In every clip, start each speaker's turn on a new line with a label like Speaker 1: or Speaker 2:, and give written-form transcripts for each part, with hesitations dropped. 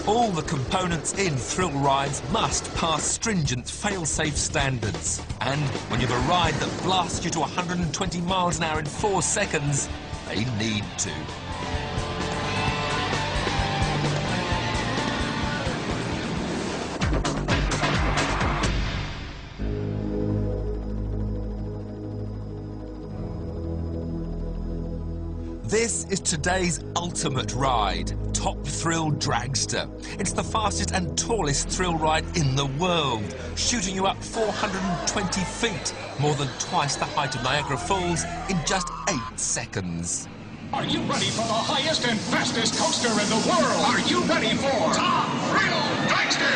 Speaker 1: All the components in thrill rides must pass stringent fail-safe standards. And when you have a ride that blasts you to 120 miles an hour in 4 seconds, they need to. This is today's ultimate ride, Top Thrill Dragster. It's the fastest and tallest thrill ride in the world, shooting you up 420 feet, more than twice the height of Niagara Falls, in just 8 seconds.
Speaker 2: Are you ready for the highest and fastest coaster in the world? Are you ready for Top Thrill Dragster?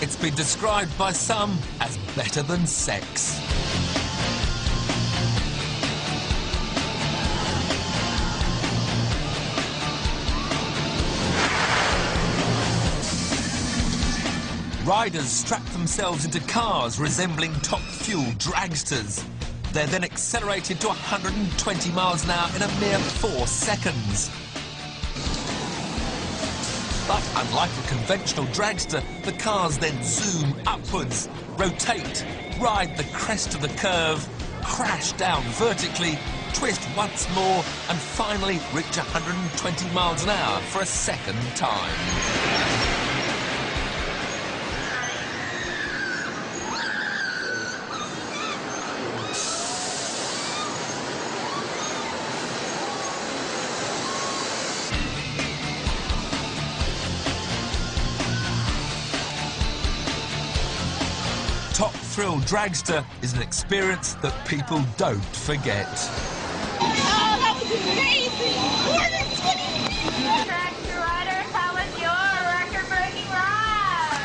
Speaker 1: It's been described by some as better than sex. Riders strap themselves into cars resembling Top Fuel dragsters. They're then accelerated to 120 miles an hour in a mere 4 seconds. But unlike a conventional dragster, the cars then zoom upwards, rotate, ride the crest of the curve, crash down vertically, twist once more, and finally reach 120 miles an hour for a second time. Top Thrill Dragster is an experience that people don't forget.
Speaker 3: Oh, that was amazing! More than 20!
Speaker 4: Dragster rider, how was your record-breaking ride?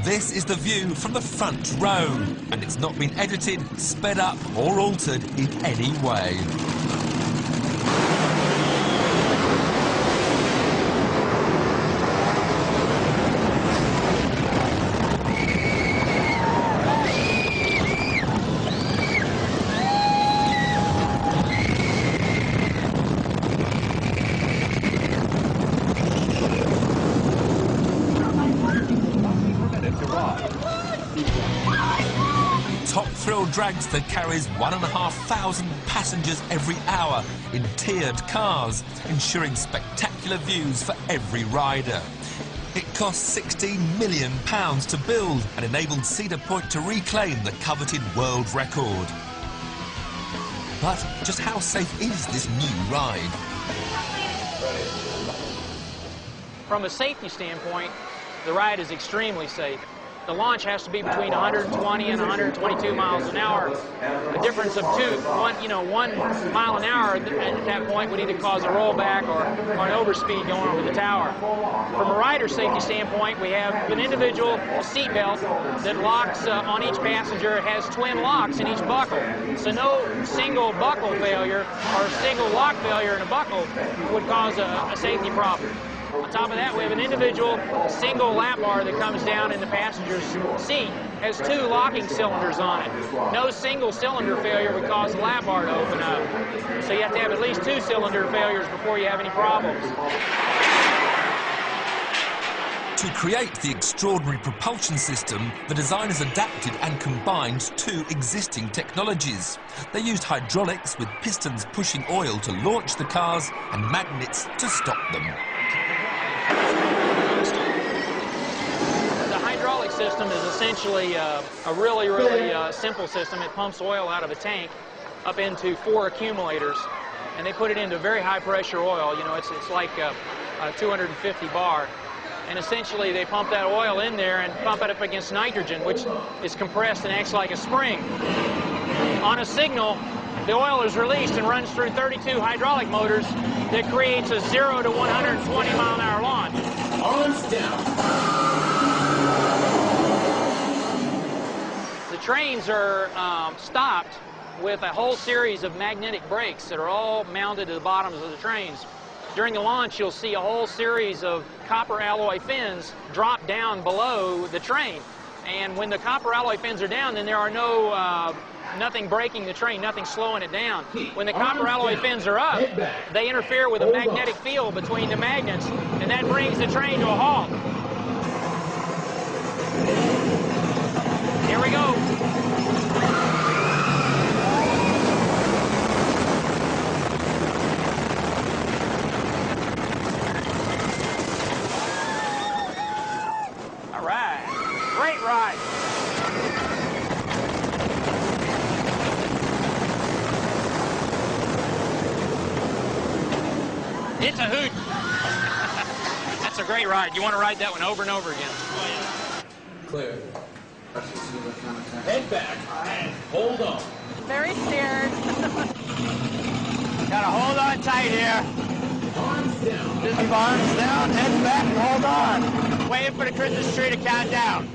Speaker 1: This is the view from the front row, and it's not been edited, sped up, or altered in any way. Top Thrill Dragster carries 1,500 passengers every hour in tiered cars, ensuring spectacular views for every rider. It cost £16 million to build and enabled Cedar to reclaim the coveted world record. But just how safe is this new ride?
Speaker 5: From a safety standpoint, the ride is extremely safe. The launch has to be between 120 and 122 miles an hour. A difference of 1 mile an hour at that point would either cause a rollback or an overspeed going over the tower. From a rider safety standpoint, we have an individual seat belt that locks on each passenger. It has twin locks in each buckle. So no single buckle failure or single lock failure in a buckle would cause a safety problem. On top of that, we have an individual single lap bar that comes down in the passenger's seat, has 2 locking cylinders on it. No single cylinder failure would cause the lap bar to open up. So you have to have at least 2 cylinder failures before you have any problems.
Speaker 1: To create the extraordinary propulsion system, the designers adapted and combined 2 existing technologies. They used hydraulics with pistons pushing oil to launch the cars and magnets to stop them.
Speaker 5: The hydraulic system is essentially a really simple system. It pumps oil out of a tank up into 4 accumulators, and they put it into very high pressure oil. You know, it's like a 250 bar. And essentially they pump that oil in there and pump it up against nitrogen, which is compressed and acts like a spring. On a signal, the oil is released and runs through 32 hydraulic motors that creates a 0 to 120 mile an hour launch.
Speaker 2: Arms down.
Speaker 5: The trains are stopped with a whole series of magnetic brakes that are all mounted to the bottoms of the trains. During the launch, you'll see a whole series of copper alloy fins drop down below the train. And when the copper alloy fins are down, then there are no nothing breaking the train, nothing slowing it down. When the copper alloy fins are up, they interfere with a magnetic field between the magnets, and that brings the train to a halt. Here we go. All right. Great ride. It's a hoot. That's a great ride. You want to ride that one over and over again.
Speaker 6: Clear. Head back and hold on.
Speaker 3: Very scared.
Speaker 5: Gotta hold on tight here.
Speaker 6: Arms down.
Speaker 5: Just keep arms down, head back, and hold on. Waiting for the Christmas tree to count down.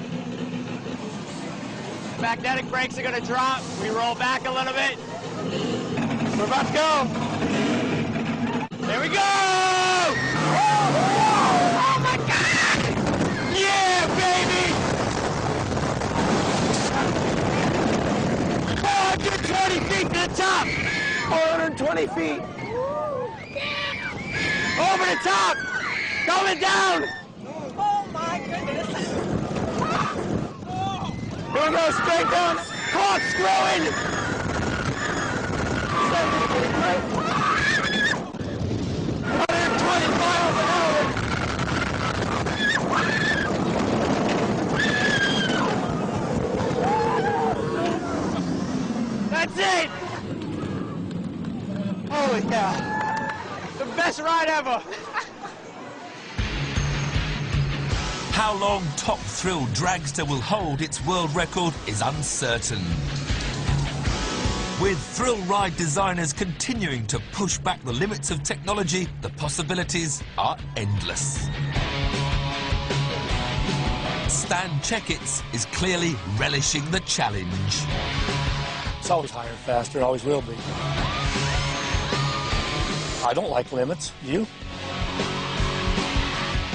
Speaker 5: Magnetic brakes are gonna drop. We roll back a little bit. We're about to go. There we go! Oh my God! Yeah, baby! 420 feet to the top! 420 feet! Over the top! Going down!
Speaker 3: Oh my goodness.
Speaker 5: Here we go, straight down! Corkscrewing! 120 miles an hour! That's it! Holy cow! The best ride ever!
Speaker 1: How long Top Thrill Dragster will hold its world record is uncertain. With thrill ride designers continuing to push back the limits of technology, the possibilities are endless. Stan Checketts is clearly relishing the challenge.
Speaker 7: It's always higher, faster, it always will be. I don't like limits. You?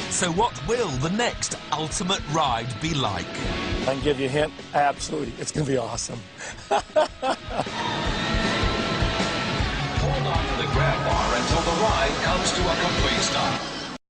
Speaker 1: So what will the next ultimate ride be like?
Speaker 7: I can give you a hint. Absolutely. It's going to be awesome.
Speaker 2: Hold on to the grab bar until the ride comes to a complete stop.